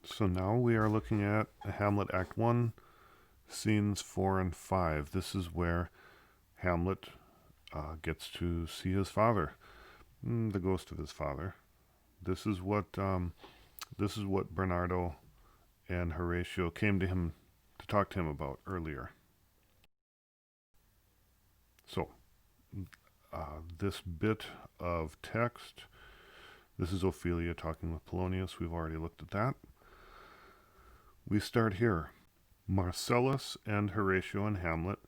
So now we are looking at Hamlet Act I, Scenes 4 and 5. This is where Hamlet gets to see his father, the ghost of his father. This is what Bernardo and Horatio came to him to talk to him about earlier. So, this bit of text, this is Ophelia talking with Polonius. We've already looked at that. We start here. Marcellus and Horatio and Hamlet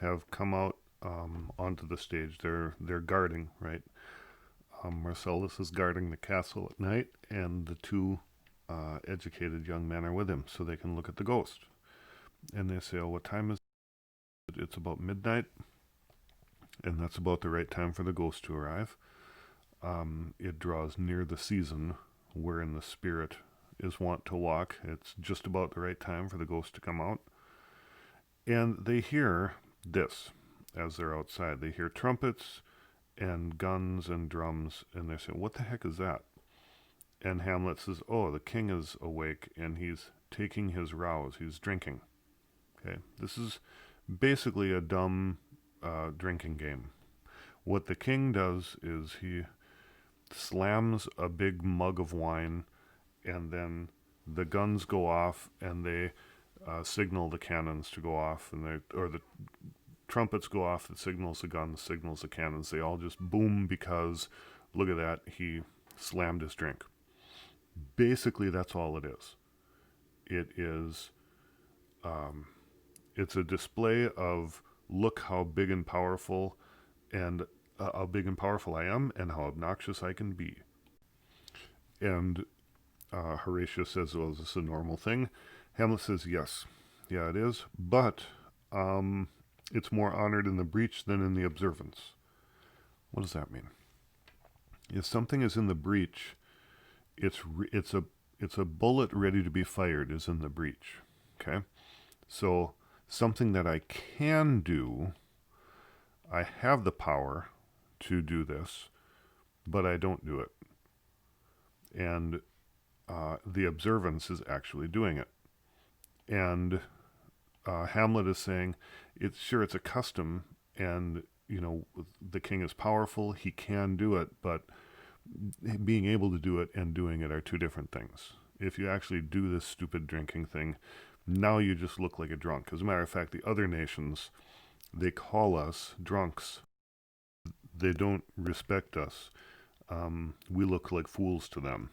have come out onto the stage. They're guarding, right? Marcellus is guarding the castle at night, and the two educated young men are with him, so they can look at the ghost. And they say, "Oh, what time is it?" It's about midnight, and that's about the right time for the ghost to arrive. It draws near the season wherein the spirit is wont to walk. It's just about the right time for the ghost to come out. And they hear this as they're outside. They hear trumpets and guns and drums, and they say, "What the heck is that?" And Hamlet says, "Oh, the king is awake, and he's taking his rouse. He's drinking." Okay, this is basically a dumb drinking game. What the king does is he slams a big mug of wine, and then the guns go off, and they signal the cannons to go off, and the trumpets go off that signals the guns, signals the cannons. They all just boom because, look at that, he slammed his drink. Basically, that's all it is. It is, it's a display of, look how big and powerful and how big and powerful I am and how obnoxious I can be. And Horatio says, "Well, is this a normal thing?" Hamlet says, "Yes. Yeah, it is. But it's more honored in the breach than in the observance." What does that mean? If something is in the breach, it's a bullet ready to be fired is in the breach. Okay? So something that I can do, I have the power to do this, but I don't do it. And the observance is actually doing it. And Hamlet is saying, it's a custom, and the king is powerful, he can do it, but being able to do it and doing it are two different things. If you actually do this stupid drinking thing, now you just look like a drunk. As a matter of fact, the other nations, they call us drunks. They don't respect us. We look like fools to them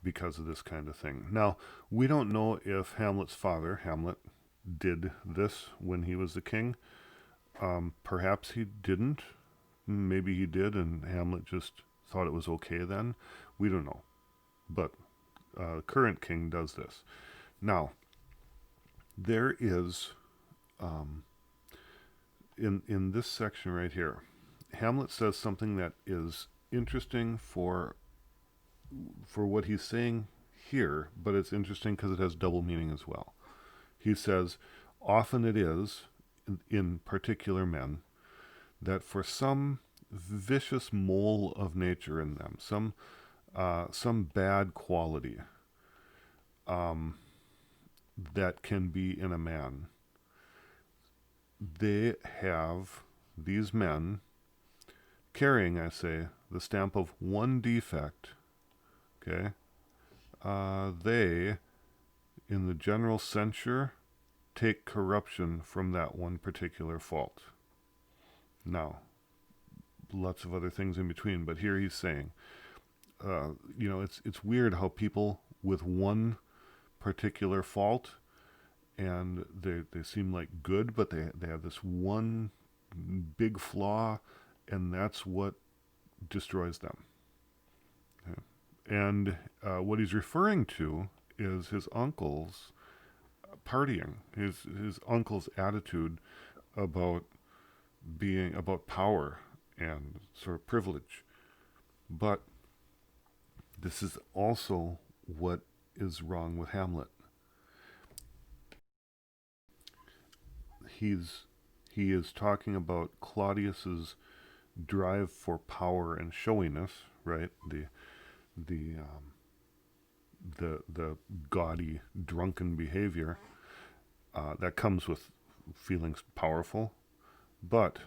because of this kind of thing. Now, we don't know if Hamlet's father, Hamlet, did this when he was the king. Perhaps he didn't. Maybe he did, and Hamlet just thought it was okay then. We don't know. But current king does this. Now, there is, in this section right here, Hamlet says something that is interesting for what he's saying here, but it's interesting because it has double meaning as well. He says, often it is, in particular men, that for some vicious mole of nature in them, some bad quality that can be in a man, these men, carrying, I say, the stamp of one defect, okay, they, in the general censure, take corruption from that one particular fault. Now, lots of other things in between, but here he's saying, it's weird how people with one particular fault, and they seem like good, but they have this one big flaw, and that's what destroys them. Okay? And what he's referring to is his uncle's partying, his uncle's attitude about power and sort of privilege. But this is also what is wrong with Hamlet. He is talking about Claudius's drive for power and showiness, right? The the gaudy, drunken behavior that comes with feeling powerful. But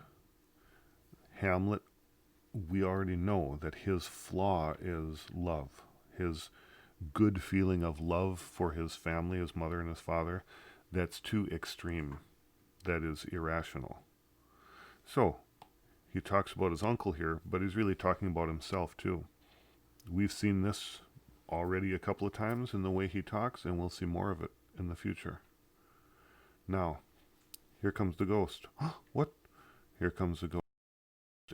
Hamlet, we already know that his flaw is love. His good feeling of love for his family, his mother and his father, that's too extreme. That is irrational. So, he talks about his uncle here, but he's really talking about himself too. We've seen this already a couple of times in the way he talks, and we'll see more of it in the future. Now, here comes the ghost. What? Here comes the ghost.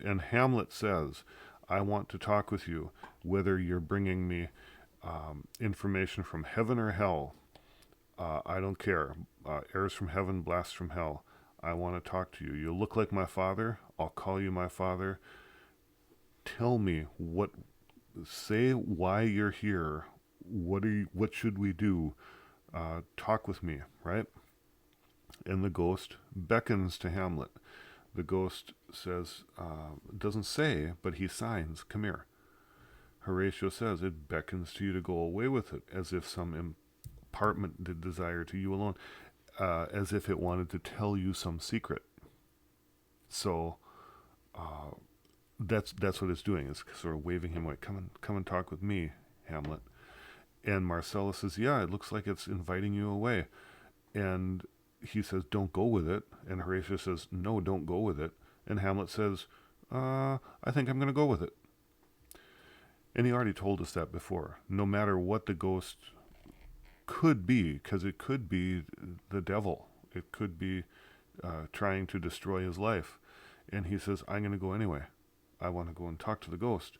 And Hamlet says, I want to talk with you, whether you're bringing me information from heaven or hell. I don't care. Airs from heaven, blasts from hell. I want to talk to you. You look like my father. I'll call you my father. Tell me say why you're here. What should we do? Talk with me, right? And the ghost beckons to Hamlet. The ghost says, doesn't say, but he signs, come here. Horatio says, it beckons to you to go away with it, as if some impartment did desire to you alone, as if it wanted to tell you some secret. So that's what it's doing. It's sort of waving him away. Come and talk with me, Hamlet. And Marcellus says, yeah, it looks like it's inviting you away. And he says, don't go with it. And Horatio says, no, don't go with it. And Hamlet says, I think I'm going to go with it. And he already told us that before. No matter what the ghost could be, because it could be the devil. It could be trying to destroy his life. And he says, I'm going to go anyway. I want to go and talk to the ghost.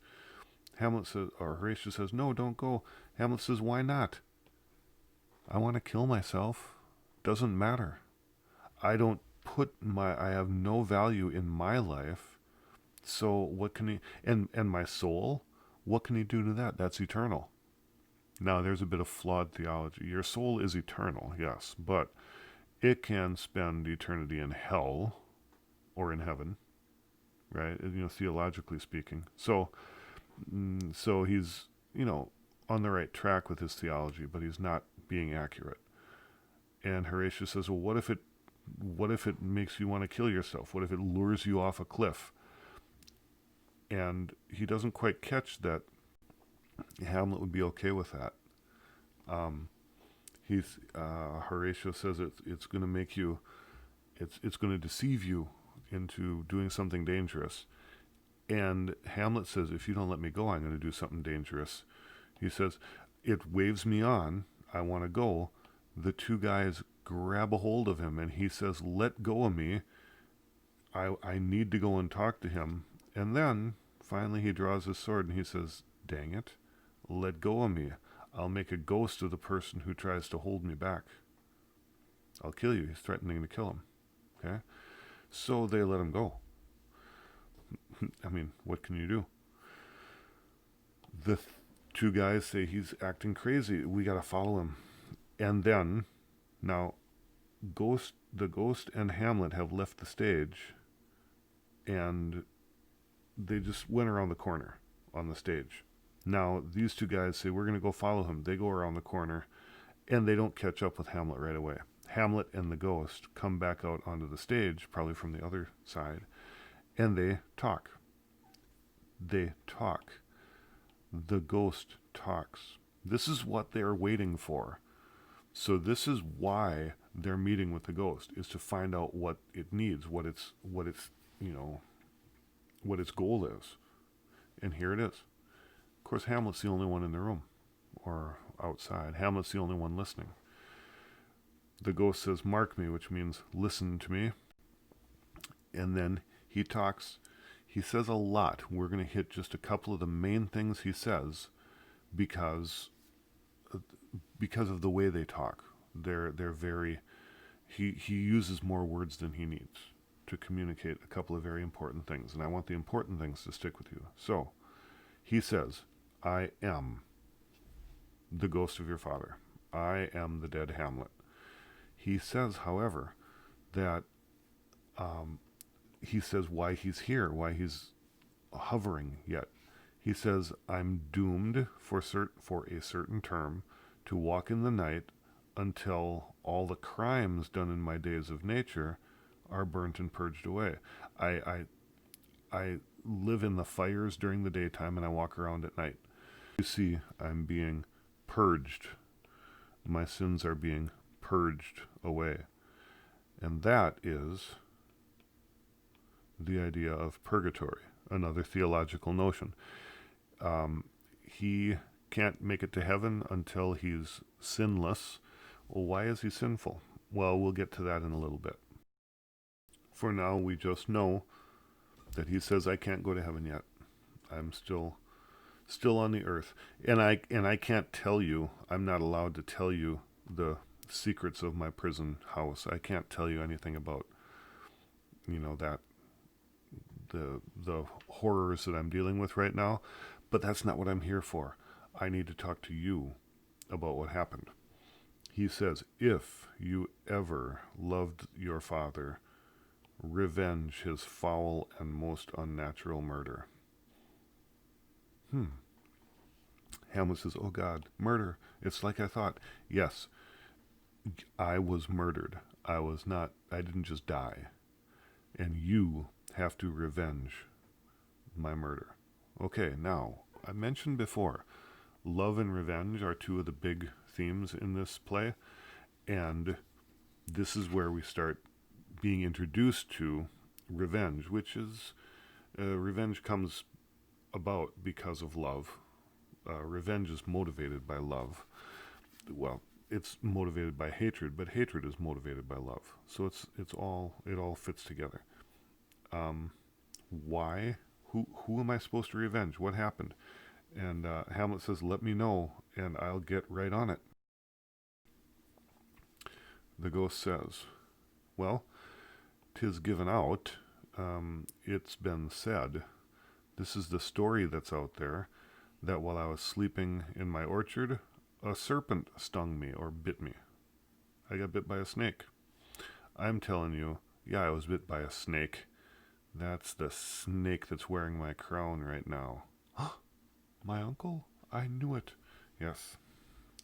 Hamlet says, or Horatio says, no, don't go. Hamlet says, why not? I want to kill myself. Doesn't matter. I have no value in my life. So what can he, and my soul, what can he do to that? That's eternal. Now there's a bit of flawed theology. Your soul is eternal, yes, but it can spend eternity in hell or in heaven, right? Theologically speaking. So he's, on the right track with his theology, but he's not being accurate. And Horatio says, well, what if it makes you want to kill yourself? What if it lures you off a cliff? And he doesn't quite catch that Hamlet would be okay with that. Horatio says it's going to make you, it's going to deceive you into doing something dangerous. And Hamlet says, if you don't let me go, I'm going to do something dangerous. He says, it waves me on. I want to go. The two guys grab a hold of him, and he says, let go of me. I need to go and talk to him. And then, finally, he draws his sword, and he says, dang it, let go of me. I'll make a ghost of the person who tries to hold me back. I'll kill you. He's threatening to kill him. Okay? So they let him go. I mean, what can you do? The two guys say he's acting crazy. We got to follow him. And then, now, the ghost and Hamlet have left the stage, and they just went around the corner on the stage. Now, these two guys say, we're going to go follow him. They go around the corner, and they don't catch up with Hamlet right away. Hamlet and the ghost come back out onto the stage, probably from the other side, and they talk. They talk. The ghost talks. This is what they're waiting for. So this is why they're meeting with the ghost, is to find out what it needs, what its goal is. And here it is. Of course, Hamlet's the only one in the room, or outside. Hamlet's the only one listening. The ghost says, mark me, which means listen to me. And then he talks. He says a lot. We're going to hit just a couple of the main things he says because of the way they talk. They're very, he uses more words than he needs to communicate a couple of very important things. And I want the important things to stick with you. So he says, I am the ghost of your father. I am the dead Hamlet. He says, however, that he says why he's here, why he's hovering yet. He says, I'm doomed for a certain term to walk in the night until all the crimes done in my days of nature are burnt and purged away. I, I live in the fires during the daytime and I walk around at night. You see, I'm being purged. My sins are being purged away. And that is the idea of purgatory, another theological notion. He can't make it to heaven until he's sinless. Well, why is he sinful? Well, we'll get to that in a little bit. For now, we just know that he says, I can't go to heaven yet. I'm still on the earth. And I can't tell you, I'm not allowed to tell you the secrets of my prison house. I can't tell you anything about, that the horrors that I'm dealing with right now, but that's not what I'm here for. I need to talk to you about what happened. He says, if you ever loved your father, revenge his foul and most unnatural murder. Hamlet says, oh God, murder. It's like I thought. Yes, I was murdered. I didn't just die. And you have to revenge my murder. Okay, now, I mentioned before, love and revenge are two of the big themes in this play, and this is where we start being introduced to revenge, which is, revenge comes about because of love. Revenge is motivated by love. Well, it's motivated by hatred, but hatred is motivated by love. So it all fits together. Why? Who am I supposed to revenge? What happened? And Hamlet says, let me know, and I'll get right on it. The ghost says, well, 'tis given out, it's been said, this is the story that's out there, that while I was sleeping in my orchard, a serpent stung me or bit me. I got bit by a snake. I'm telling you, yeah, I was bit by a snake. That's the snake that's wearing my crown right now. My uncle? I knew it. Yes,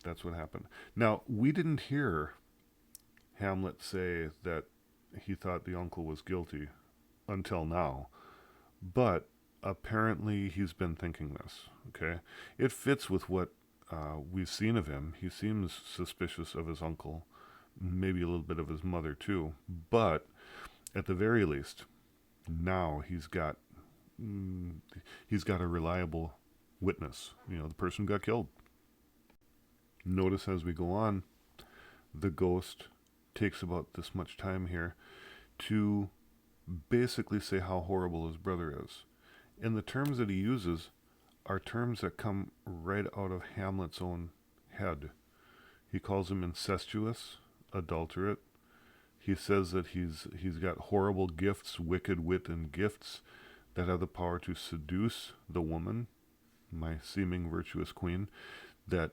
that's what happened. Now, we didn't hear Hamlet say that he thought the uncle was guilty until now, but apparently he's been thinking this, okay? It fits with what we've seen of him. He seems suspicious of his uncle, maybe a little bit of his mother too, but at the very least, now he's got a reliable witness. The person got killed. Notice as we go on, the ghost takes about this much time here to basically say how horrible his brother is. And the terms that he uses are terms that come right out of Hamlet's own head. He calls him incestuous, adulterate. He says that he's got horrible gifts, wicked wit and gifts that have the power to seduce the woman, my seeming virtuous queen, that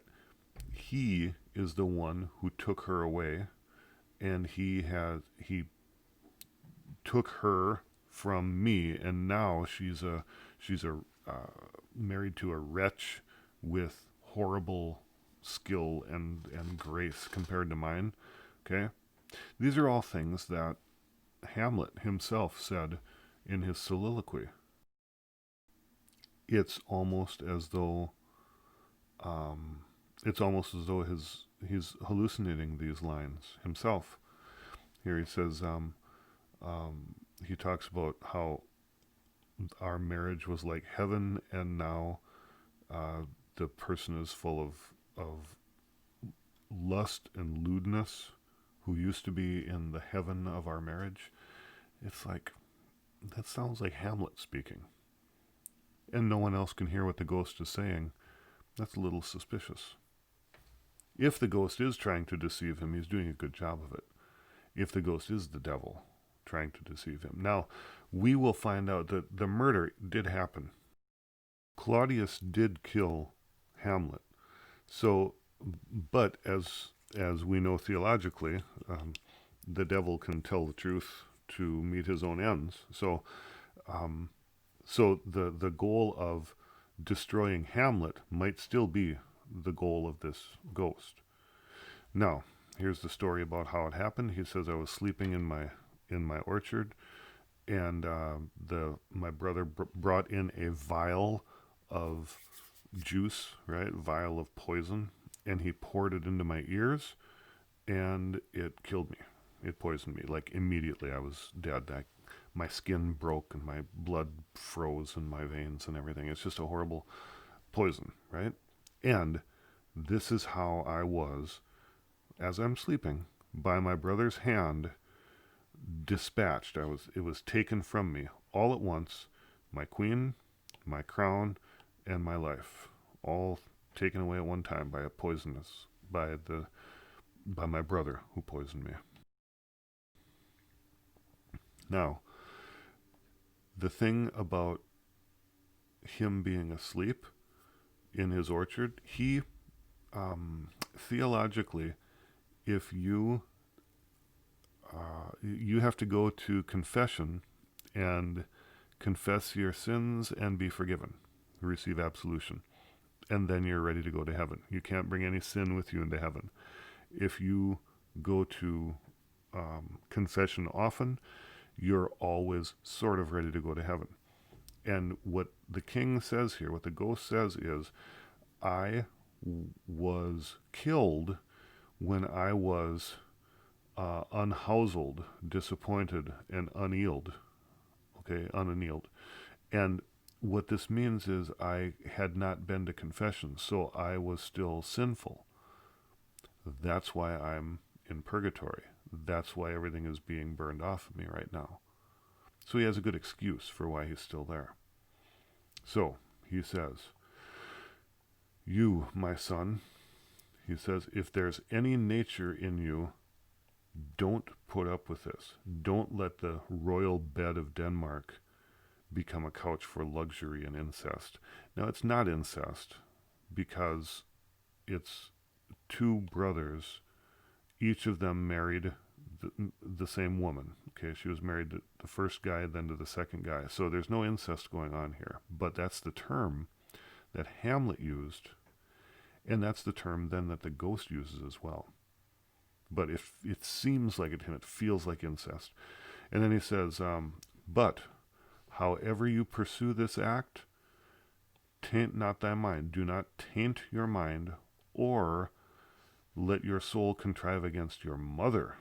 he is the one who took her away, and he took her from me, and now she's married to a wretch with horrible skill and grace compared to mine. Okay, these are all things that Hamlet himself said in his soliloquy. It's almost as though he's hallucinating these lines himself. Here he says, he talks about how our marriage was like heaven, and now the person is full of lust and lewdness, who used to be in the heaven of our marriage. It's like, that sounds like Hamlet speaking. And no one else can hear what the ghost is saying. That's a little suspicious. If the ghost is trying to deceive him, he's doing a good job of it. If the ghost is the devil trying to deceive him. Now, we will find out that the murder did happen. Claudius did kill Hamlet. So, but as we know theologically, the devil can tell the truth to meet his own ends. So, so the goal of destroying Hamlet might still be the goal of this ghost. Now, here's the story about how it happened. He says, I was sleeping in my orchard, and my brother brought in a vial of juice, right? Vial of poison, and he poured it into my ears, and it killed me. It poisoned me. Like, immediately I was dead. My skin broke and my blood froze in my veins and everything. It's just a horrible poison, right? And this is how I was, as I'm sleeping, by my brother's hand, dispatched. It was taken from me all at once. My queen, my crown, and my life, all taken away at one time by by my brother who poisoned me. Now, the thing about him being asleep in his orchard, he theologically, if you have to go to confession and confess your sins and be forgiven, receive absolution, and then you're ready to go to heaven. You can't bring any sin with you into heaven. If you go to confession often, you're always sort of ready to go to heaven. And what the king says here, what the ghost says is, I was killed when I was unhoused, disappointed, and unhealed. Okay, unannealed. And what this means is I had not been to confession, so I was still sinful. That's why I'm in purgatory. That's why everything is being burned off of me right now. So he has a good excuse for why he's still there. So he says, you, my son, he says, if there's any nature in you, don't put up with this. Don't let the royal bed of Denmark become a couch for luxury and incest. Now, it's not incest because it's two brothers, each of them married the same woman. Okay, she was married to the first guy, then to the second guy. So there's no incest going on here. But that's the term that Hamlet used, and that's the term then that the ghost uses as well. But if it seems like it, and it feels like incest. And then he says, but however you pursue this act, taint not thy mind. Do not taint your mind, or let your soul contrive against your mother.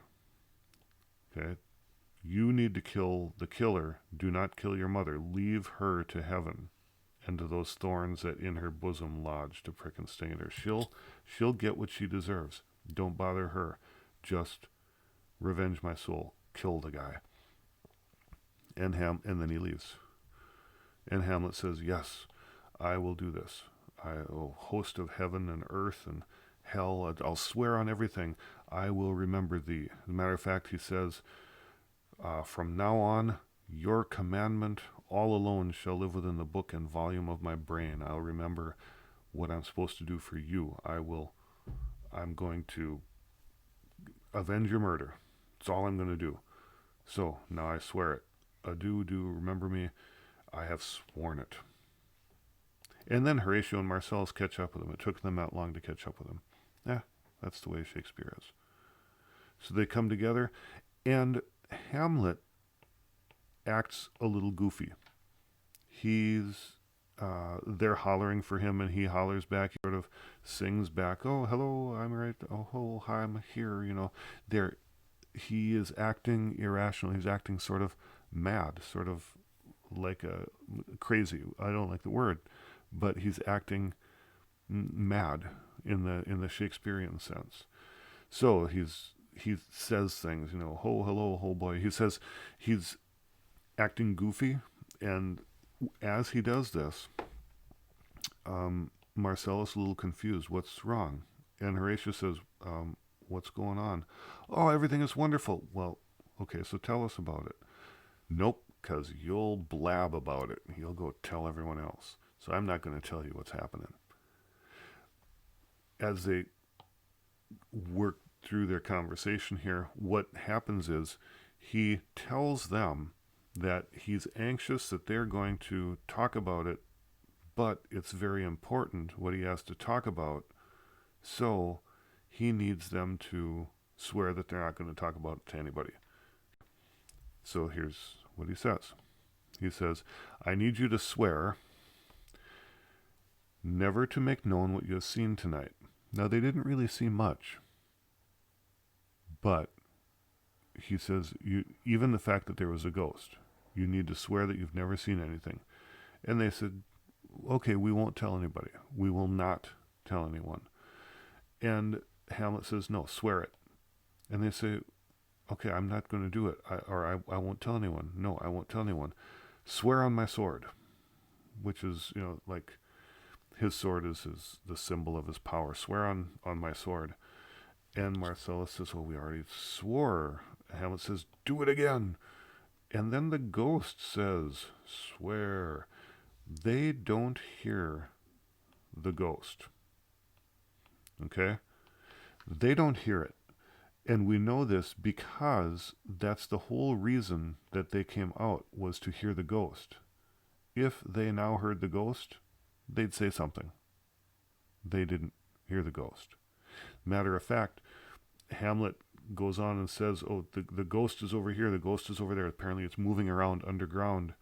Okay? You need to kill the killer. Do not kill your mother. Leave her to heaven and to those thorns that in her bosom lodge to prick and sting at her. She'll get what she deserves. Don't bother her. Just revenge my soul. Kill the guy. And then he leaves. And Hamlet says, yes, I will do this. Host of heaven and earth and hell, I'll swear on everything, I will remember thee. As a matter of fact, he says, from now on, your commandment all alone shall live within the book and volume of my brain. I'll remember what I'm supposed to do for you. I'm going to avenge your murder. That's all I'm going to do. So now I swear it. Adieu, remember me. I have sworn it. And then Horatio and Marcellus catch up with him. It took them that long to catch up with him. That's the way Shakespeare is. So they come together, and Hamlet acts a little goofy. They're hollering for him, and he hollers back. He sort of sings back, oh, hello, I'm right. Oh, hi, I'm here, He is acting irrational. He's acting sort of mad, sort of like crazy. I don't like the word, but he's acting mad in the Shakespearean sense. So he says things, ho, hello, ho boy. He says he's acting goofy, and as he does this, Marcellus a little confused. What's wrong? And Horatio says, what's going on? Oh, everything is wonderful. Well, okay, so tell us about it. Nope, because you'll blab about it. You'll go tell everyone else. So I'm not going to tell you what's happening. As they work through their conversation here, what happens is he tells them that he's anxious that they're going to talk about it, but it's very important what he has to talk about So he needs them to swear that they're not going to talk about it to anybody. So here's what he says. He says, I need you to swear never to make known what you have seen tonight. Now, they didn't really see much, but he says, even the fact that there was a ghost, you need to swear that you've never seen anything. And they said, okay, we won't tell anybody. We will not tell anyone. And Hamlet says, no, swear it. And they say, okay, I'm not going to do it. I won't tell anyone. No, I won't tell anyone. Swear on my sword, which is, like his sword is the symbol of his power. Swear on my sword. And Marcellus says, well, we already swore. Hamlet says, do it again. And then the ghost says, swear. They don't hear the ghost. Okay? They don't hear it. And we know this because that's the whole reason that they came out, was to hear the ghost. If they now heard the ghost, they'd say something. They didn't hear the ghost. Matter of fact, Hamlet goes on and says, oh, the ghost is over here, the ghost is over there. Apparently it's moving around underground.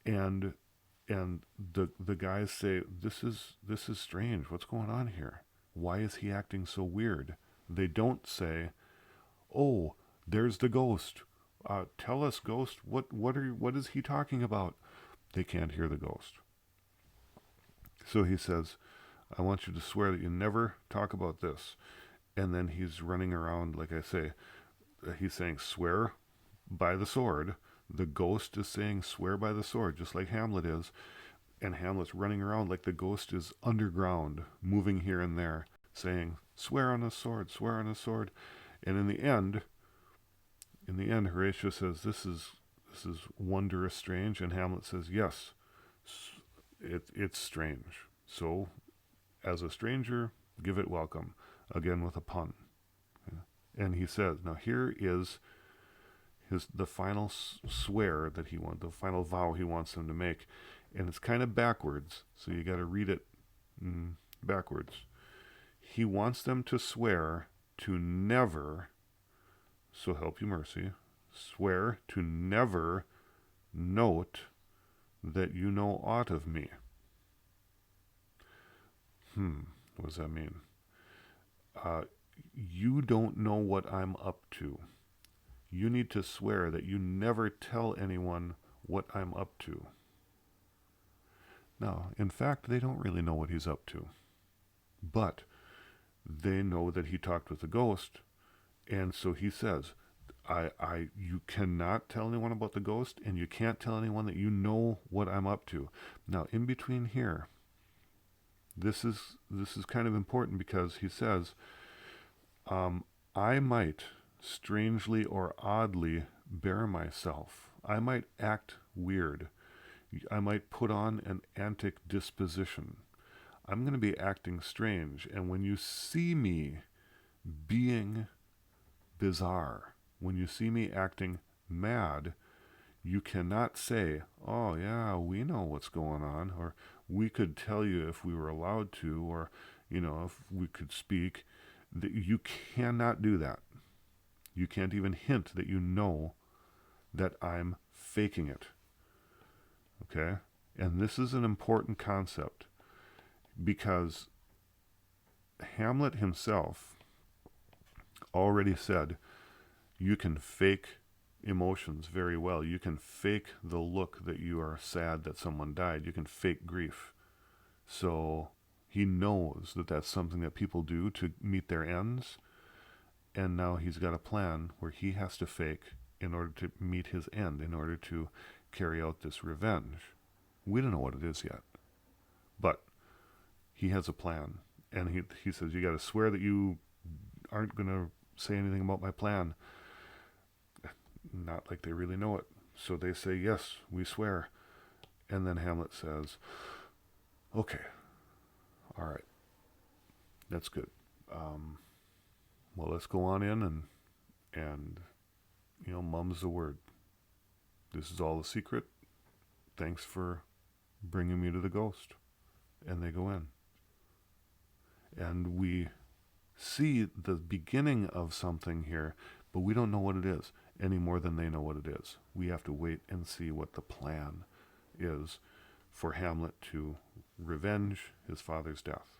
And the guys say, this is strange. What's going on here? Why is he acting so weird? They don't say, oh, there's the ghost. Tell us, ghost, what is he talking about? They can't hear the ghost. So he says, I want you to swear that you never talk about this. And then he's running around, like I say, he's saying, swear by the sword. The ghost is saying, swear by the sword, just like Hamlet is. And Hamlet's running around like the ghost is underground, moving here and there, saying, swear on a sword, swear on a sword. And in the end, Horatio says, this is wondrous strange. And Hamlet says, yes, it's strange. So, as a stranger, give it welcome. Again with a pun. And he says, now here is the final swear that he wants, the final vow he wants them to make. And it's kind of backwards, so you got to read it backwards. He wants them to swear to never, so help you mercy, swear to never note that you know aught of me. What does that mean? You don't know what I'm up to. You need to swear that you never tell anyone what I'm up to. Now, in fact, they don't really know what he's up to. But they know that he talked with the ghost, and so he says, you cannot tell anyone about the ghost, and you can't tell anyone that you know what I'm up to. Now, in between here, this is kind of important, because he says, I might strangely or oddly bear myself. I might act weird. I might put on an antic disposition. I'm going to be acting strange. And when you see me being bizarre, when you see me acting mad, you cannot say, oh yeah, we know what's going on, or we could tell you if we were allowed to, or, if we could speak. You cannot do that. You can't even hint that you know that I'm faking it. Okay? And this is an important concept, because Hamlet himself already said you can fake emotions very well. You can fake the look that you are sad that someone died. You can fake grief. So he knows that that's something that people do to meet their ends. And now he's got a plan where he has to fake in order to meet his end, in order to carry out this revenge. We don't know what it is yet. But he has a plan. And he says, you got to swear that you aren't going to say anything about my plan. Not like they really know it. So they say, yes, we swear. And then Hamlet says, okay, all right, that's good. Well, let's go on in and mum's the word. This is all a secret. Thanks for bringing me to the ghost. And they go in. And we see the beginning of something here, but we don't know what it is any more than they know what it is. We have to wait and see what the plan is for Hamlet to revenge his father's death.